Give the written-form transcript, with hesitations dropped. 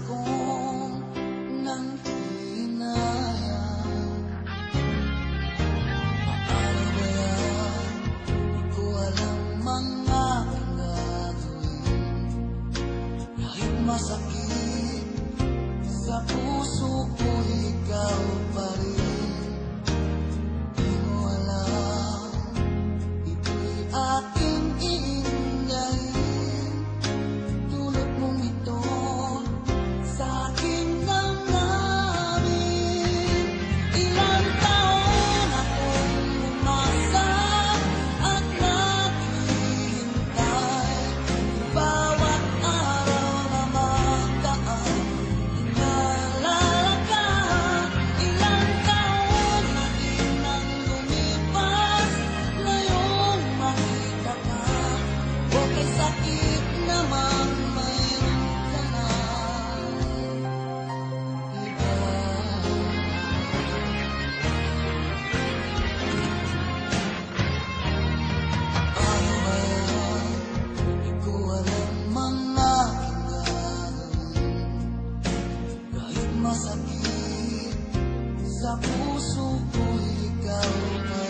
kong nang hinayang. Paano ba yan? Di ko alam mga gagawin. Kahit masakit sa puso ko, ikaw pa rin. Di mo alam, ito'y aking iingayin. Tulad mong ito sa aking damdamin. Ilang taon akong umasa at naghihintay. Bawat araw na magdaan, inalalakad. Ilang taon na din ang lumipas, ngayong makita ka. Okay, sakit naman mayroon ka na iba. Ano ba yan? Di ko alam mga gagawin. Kahit masakit sa puso ko, ikaw pa